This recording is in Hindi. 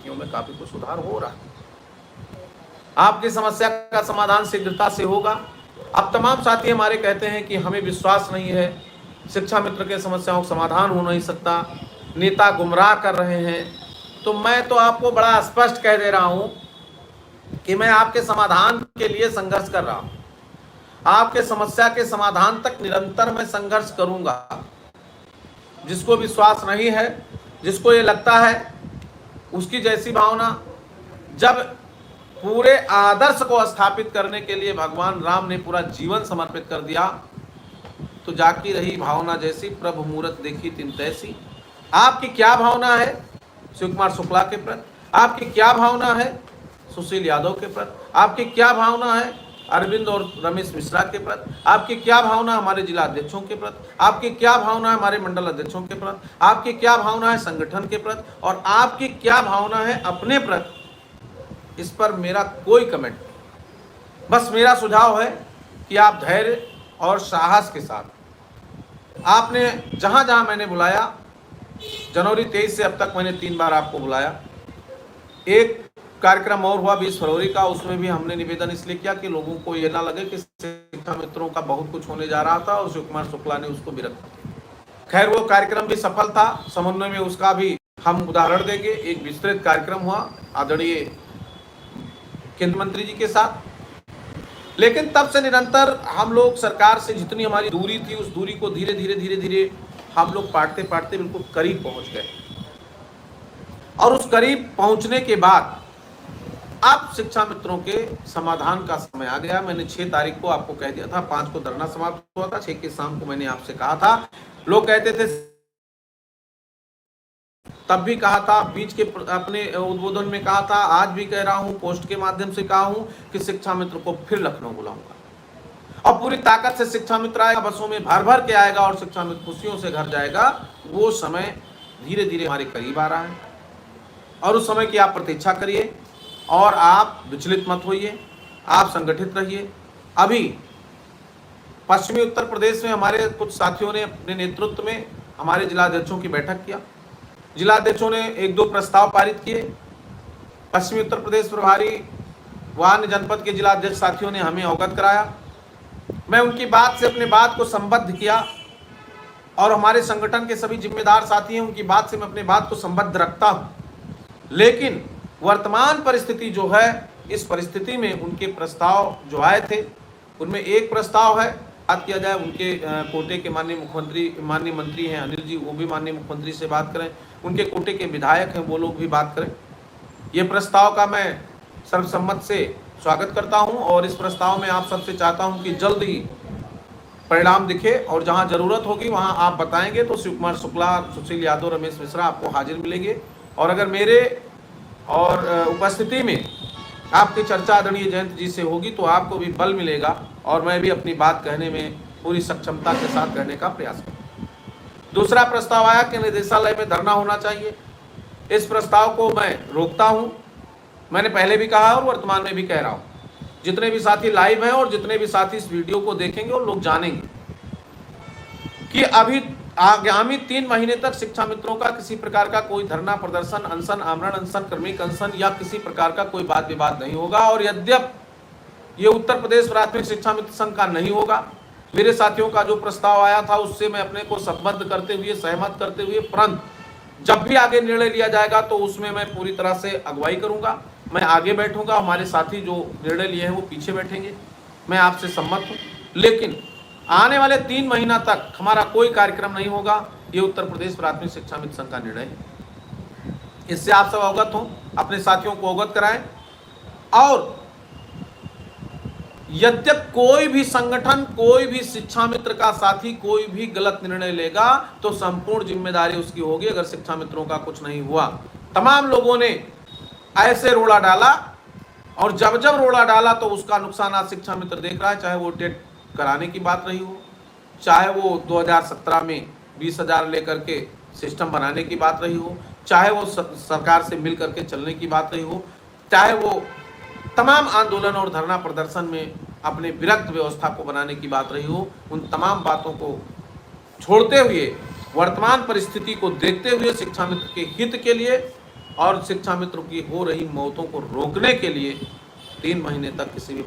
स्थितियों में काफी कुछ सुधार हो रहा है। आपकी समस्या का समाधान शीघ्रता से होगा। अब तमाम साथी हमारे कहते हैं कि हमें विश्वास नहीं है, शिक्षा मित्र के समस्याओं का समाधान हो नहीं सकता, नेता गुमराह कर रहे हैं। तो मैं तो आपको बड़ा स्पष्ट कह दे रहा हूं कि मैं आपके समाधान के लिए संघर्ष कर रहा हूं। आपके समस्या के समाधान तक निरंतर मैं संघर्ष करूंगा। जिसको विश्वास नहीं है, जिसको ये लगता है, उसकी जैसी भावना, जब पूरे आदर्श को स्थापित करने के लिए भगवान राम ने पूरा जीवन समर्पित कर दिया, तो जाकी रही भावना जैसी प्रभु मूरत देखी तिन तैसी। आपकी क्या भावना है शिव कुमार शुक्ला के प्रति? आपकी क्या भावना है सुशील यादव के प्रति? आपकी क्या भावना है अरविंद और रमेश मिश्रा के प्रति? आपकी क्या भावना हमारे जिला अध्यक्षों के प्रति? आपकी क्या भावना है हमारे मंडल अध्यक्षों के प्रति? आपकी क्या भावना है संगठन के प्रति? और आपकी क्या भावना है अपने प्रति? इस पर मेरा कोई कमेंट नहीं। बस मेरा सुझाव है कि आप धैर्य और साहस के साथ, आपने जहां जहां मैंने बुलाया, जनवरी 23 से अब तक मैंने 3 बार आपको बुलाया। एक कार्यक्रम और हुआ 20 फरवरी का, उसमें भी हमने निवेदन इसलिए किया कि लोगों को ये ना लगे कि शिक्षा मित्रों का बहुत कुछ होने जा रहा था और शिव कुमार शुक्ला ने उसको भी रखा। खैर वो कार्यक्रम भी सफल था, समन्वय में उसका भी हम उदाहरण देंगे। एक विस्तृत कार्यक्रम हुआ आदरणीय केंद्रीय मंत्री जी के साथ। लेकिन तब से निरंतर हम लोग सरकार से जितनी हमारी दूरी थी, उस दूरी को धीरे धीरे हम लोग पाटते पाटते बिल्कुल करीब पहुंच गए। और उस करीब पहुंचने के बाद अब शिक्षा मित्रों के समाधान का समय आ गया। मैंने 6 तारीख को आपको कह दिया था, 5 को धरना समाप्त हुआ था, 6 की शाम को मैंने आपसे कहा था। लोग कहते थे, तब भी कहा था, बीच के अपने उद्बोधन में कहा था, आज भी कह रहा हूं, पोस्ट के माध्यम से कहा हूं कि शिक्षा मित्र को फिर लखनऊ बुलाऊंगा और पूरी ताकत से शिक्षा मित्र आएगा, बसों में भर भर के आएगा और शिक्षा मित्र खुशियों से घर जाएगा। वो समय धीरे धीरे हमारे करीब आ रहा है और उस समय की आप प्रतीक्षा करिए और आप विचलित मत होइए, आप संगठित रहिए। अभी पश्चिमी उत्तर प्रदेश में हमारे कुछ साथियों ने अपने नेतृत्व में हमारे जिलाध्यक्षों की बैठक किया। जिलाध्यक्षों ने 1-2 प्रस्ताव पारित किए। पश्चिमी उत्तर प्रदेश प्रभारी वान जनपद के जिलाध्यक्ष साथियों ने हमें अवगत कराया। मैं उनकी बात से अपने बात को संबद्ध किया और हमारे संगठन के सभी जिम्मेदार साथी हैं, उनकी बात से मैं अपने बात को संबद्ध रखता हूं। लेकिन वर्तमान परिस्थिति जो है, इस परिस्थिति में उनके प्रस्ताव जो आए थे, उनमें एक प्रस्ताव है, बात किया जाए उनके कोटे के माननीय मंत्री हैं अनिल जी, वो भी माननीय मुख्यमंत्री से बात करें। उनके कोटे के विधायक हैं, वो लोग भी बात करें। ये प्रस्ताव का मैं सर्वसम्मत से स्वागत करता हूं और इस प्रस्ताव में आप सबसे चाहता हूं कि जल्द ही परिणाम दिखे और जहां जरूरत होगी वहां आप बताएंगे तो शिव कुमार शुक्ला, सुशील यादव, रमेश मिश्रा आपको हाजिर मिलेंगे। और अगर मेरे और उपस्थिति में आपकी चर्चा आदरणीय जयंत जी से होगी तो आपको भी बल मिलेगा और मैं भी अपनी बात कहने में पूरी सक्षमता के साथ कहने का प्रयास करूँगा। दूसरा प्रस्ताव आया कि निदेशालय में धरना होना चाहिए। इस प्रस्ताव को मैं रोकता हूं। मैंने पहले भी कहा और वर्तमान में भी कह रहा हूं, जितने भी साथी लाइव हैं और जितने भी साथी इस वीडियो को देखेंगे और लोग जानेंगे कि अभी आगामी 3 महीने तक शिक्षा मित्रों का किसी प्रकार का कोई धरना, प्रदर्शन, अनशन, आमरण अनशन, क्रमिक अनशन या किसी प्रकार का कोई वाद विवाद नहीं होगा। और यद्यप ये उत्तर प्रदेश प्राथमिक शिक्षा मित्र संघ का नहीं होगा, मेरे साथियों का जो प्रस्ताव आया था उससे मैं अपने को संबद्ध करते हुए, सहमत करते हुए, परंतु जब भी आगे निर्णय लिया जाएगा तो उसमें मैं पूरी तरह से अगुवाई करूंगा। मैं आगे बैठूंगा, हमारे साथी जो निर्णय लिए हैं वो पीछे बैठेंगे। मैं आपसे सम्मत हूं, लेकिन आने वाले 3 महीना तक हमारा कोई कार्यक्रम नहीं होगा। ये उत्तर प्रदेश प्राथमिक शिक्षा मित्र संघ का निर्णय है। इससे आप सब अवगत हों, अपने साथियों को अवगत कराएं। और यद्यप कोई भी संगठन, कोई भी शिक्षा मित्र का साथी कोई भी गलत निर्णय लेगा तो संपूर्ण जिम्मेदारी उसकी होगी। अगर शिक्षा मित्रों का कुछ नहीं हुआ, तमाम लोगों ने ऐसे रोड़ा डाला और जब जब रोड़ा डाला तो उसका नुकसान आज शिक्षा मित्र देख रहा है। चाहे वो टेट कराने की बात रही हो, चाहे वो 2017 में 20,000 लेकर के सिस्टम बनाने की बात रही हो, चाहे वो सरकार से मिल करके चलने की बात रही हो, चाहे वो तमाम आंदोलन और धरना प्रदर्शन में अपने विरक्त व्यवस्था को बनाने की बात रही हो, उन तमाम बातों को छोड़ते हुए, वर्तमान परिस्थिति को देखते हुए शिक्षा मित्र के हित के लिए और शिक्षा मित्रों की हो रही मौतों को रोकने के लिए 3 महीने तक किसी भी